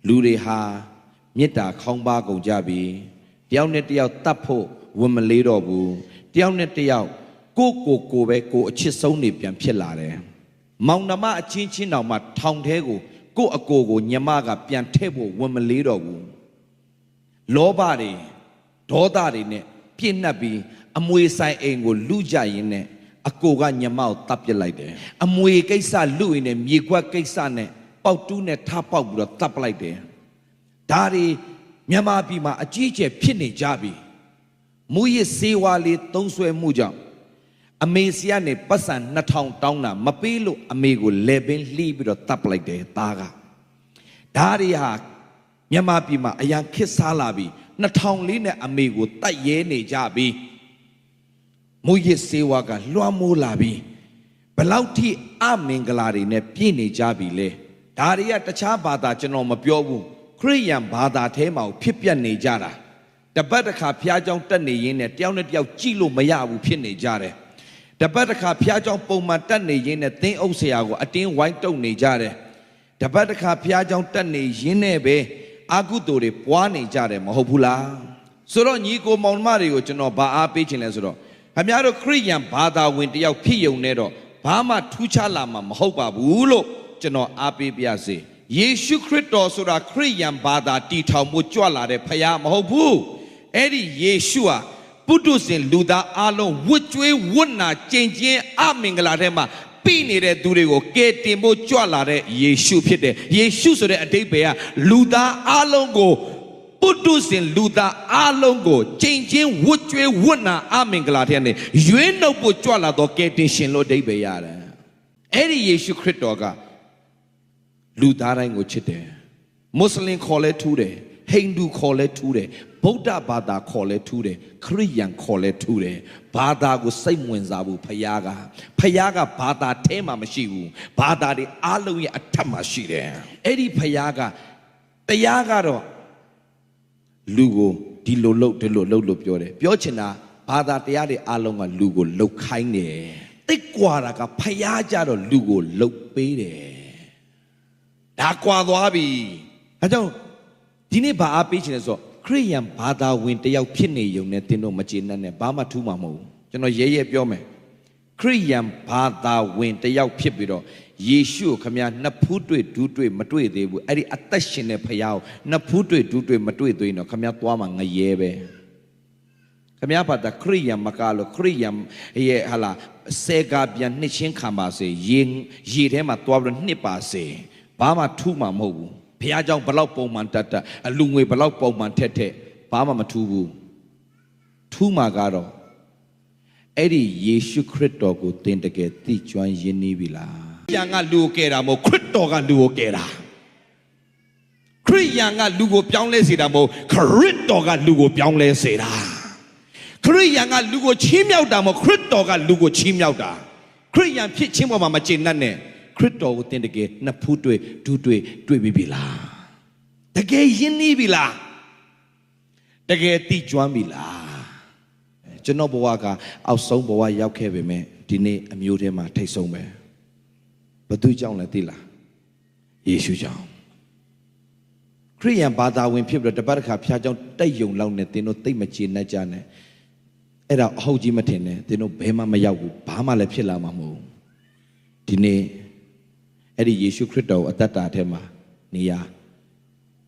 လူတွေဟာမေတ္တာခေါင်းပါကုန်ကြပြီတယောက်နဲ့တယောက်တတ်ဖို့ဝန်မလေးတော့ဘူးတယောက်နဲ့တယောက်ကိုပဲကိုအချစ်ဆုံးနေပြန်ဖြစ်လာတယ်မောင်နှမအချင်းချင်းတောင်မှထောင်ထဲကိုအကိုကိုညမကပြန်ထည့်ဖို့ဝန်မလေးတော့ဘူးလောဘတွေဒေါသတွေနဲ့ပြည့်နှက်ပြီးအမွေဆိုင်အိမ်ကိုလူကြရင်နဲ့အကိုကညမကိုတပ်ပစ်လိုက်တယ်အမွေကိစ္စလူရင်နဲ့မြေခွက်ကိစ္စနဲ့ပေါက်တူးနဲ့ထပေါက်ပြီးတော့တပ်ပလိုက်တယ်ဒါတွေမြန်မာပြည်မှာအကြီးအကျယ်ဖြစ်နေကြပြီမူရစ်စေဝါလေးသုံးဆွဲမှုကြောင့်အမေစီကနေပတ်စံ2000တောင်းတာမပေးလို့အမေကိုလေပင်လှီးပြီးတော့တပ်ပလိုက်တယ်သားကဒါတွေဟာမြန်မာပြည်မှာအရန်ခစ်စားလာပြီ2004နဲ့အမေကိုတတ်ရဲနေကြပြီမူရစ်စေဝါကလွှမ်းမိုးလာပြီဘလောက်ထိအမင်္ဂလာတွေနဲ့ပြည့်နေကြပြီလဲဒါတွေကတခြားဘာသာကျွန်တော်မပြောဘူးခရစ်ယာန်ဘာသာထဲမှာဖြစ်ပျက်နေကြတာတပတ်တစ်ခါဖျားเจ้าတက်နေရင်းနဲ့တယောက်နဲ့တယောက်ကြည့်လို့မရဘူးဖြစ်နေကြတယ်တပတ်တစ်ခါဖျားเจ้าပုံမှန်တက်နေရင်းနဲ့သင်းအုပ်ဆရာကိုအတင်းဝိုင်းတုပ်နေကြတယ်တပတ်တစ်ခါဖျားเจ้าတက်နေရင်းနဲ့ပဲအာကုသိုလ်တွေပွားနေကြတယ်မဟုတ်ဘူးလားဆိုတော့ညီကိုမောင်မတွေကိုကျွန်တော်ဗာအားပေးခြင်းလဲဆိုတော့ခင်ဗျားတို့ခရစ်ယာန်ဘာသာဝင်တယောက်ဖြစ်ယုံနေတော့ဘာမှထူးခြားလာမှာမဟုတ်ပါဘူးလို့ကျွန်တော်အားပေးပြစေယေရှုခရစ်တော်ဆိုတာခရစ်ယာန်ဘာသာတည်ထောင်မှုကြွလာတဲ့ဖခင်မဟုတ်ဘူးအဲ့ဒီယေရှုဟာပုထုဇဉ်လူသားအလုံးဝတ်ကြွေးဝတ်နာကျင့်ခြင်းအမင်္ဂလာထဲမှာပြီးနေတဲ့သူတွေကိုကယ်တင်ဖို့ကြွလာတဲ့ယေရှုဖြစ်တယ်ယေရှုဆိုတဲ့အဓိပ္ပာယ်ကလူသားအလုံးကိုပုထုဇဉ်လူသားအလုံးကိုကျင့်ခြင်းဝတ်ကြွေးဝတ်နာအမင်္ဂလာထဲနဲ့ရွေးနှုတ်ဖို့ကြွလာတော့ကယ်တင်ရှင်လို့အဓိပ္ပာယ်ရတယ်အဲ့ဒီယေရှုခရစ်တော်ကလူသားတိုင်းကိုချစ်တယ်မွတ်စလင်ခေါ်လဲထူးတယ်ဟိန္ဒူခေါ်လဲထူးတယ်ဗုဒ္ဓဘာသာခေါ်လဲထူးတယ်ခရစ်ယာန်ခေါ်လဲထူးတယ်ဘာသာကိုစိတ်ဝင်စားဘူးဖခင်ကဘာသာထဲမှာမရှိဘူးဘာသာတွေအားလုံးရဲ့အထက်မှာရှိတယ်အဲ့ဒီဖခင်ကတရားကတော့လူကိုဒီလိုလုပ်လို့ပြောတယ်ပြောချင်တာဘာသာတရားတွေအားလုံးကလူကိုလှုပ်ခိုင်းတယ်တိတ်ကွာတာကဖခင်ကြတော့လူကိုလှုပ်ပေးတယ်ဒါကွာသွားပြီအဲကြောင့်ဒီနေ့ဘာအားပေးချင်လဲဆိုတော့ခရစ်ယာန်ဘာသာဝင်တယောက်ဖြစ်နေုံနဲ့သင်တို့မကျေနပ်နဲ့ဘာမှထူးမှာမဟုတ်ဘူးကျွန်တော်ရဲပြောမယ်ခရစ်ယာန်ဘာသာဝင်တယောက်ဖြစ်ပြီးတော့ယေရှုကိုခမည်းနှစ်ဖူးတွေ့ဒူးတွေ့မတွေ့သေးဘူးအဲ့ဒီအသက်ရှင်တဲ့ဖခင်ကိုနှစ်ဖူးတွေ့ဒူးတွေ့မတွေ့သေးရင်တော့ခမည်းသွားမှာငရဲပဲခမည်းဘာသာခရစ်ယာန်မကလို့ခရစ်ယာန်ရဲ့ဟာလာစေကာပြန်နှစ်ချင်းခံပါစေရေထဲမှာသွားပြီးတော့နှစ်ပါစေဘာမှထူးမှာမဟုတ်ဘူးဘုရားကြောင့်ဘလောက်ပုံမှန်တတ်အလူငွေဘလောက်ပုံမှန်ထက်ဘာမှမထူးဘူးထူးမှာကတော့အဲ့ဒီယေရှုခရစ်တော်ကိုသင်တကယ်သိကျွမ်းရင်းနှီးပြီလားခရစ်ယာန်ကလူကိုကယ်တာမဟုတ်ခရစ်တော်ကလူကိုကယ်တာခရစ်ယာန်ကလူကိုပြောင်းလဲစေတာမဟုတ်ခရစ်တော်ကလူကိုပြောင်းလဲစေတာခရစ်ယာန်ကလူကိုချီးမြှောက်တာမဟုတ်ခရစ်တော်ကလူကိုချီးမြှောက်တာခရစ်ယာန်ဖြစ်ခြင်းပေါ်မှာမကျေနပ်နဲ့ခရစ်တော်ကိုသင်တကယ်နှစ်ဖူးတွေ့ဒူးတွေ့ပြီလားတကယ်ယဉ်နီးပြီလားတကယ်သိကျွမ်းပြီလားကျွန်တော်ဘဝကအောက်ဆုံးဘဝရောက်ခဲ့ပေမဲ့ဒီနေ့အမျိုးထဲမှာထိတ်ဆုံးပဲဘသူကြောင့်လဲသိလားယေရှုကြောင့်ခရစ်ယာန်ဘာသာဝင်ဖြစ်ပြီးတော့တပတ်တစ်ခါဖျားကြောင့်တိတ်ယုံလောက်နဲ့သင်တို့သိမကျေနပ်ကြနဲ့အဲ့ဒါအဟုတ်ကြီးမထင်နဲ့သင်တို့ဘယ်မှမရောက်ဘူးဘာမှလည်းဖြစ်လာမှာမဟုတ်ဒီနေ့အဲ့ဒီယေရှုခရစ်တော်အသက်တာထဲမှာနေရာ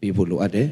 ပေးဖို့လိုအပ်တယ်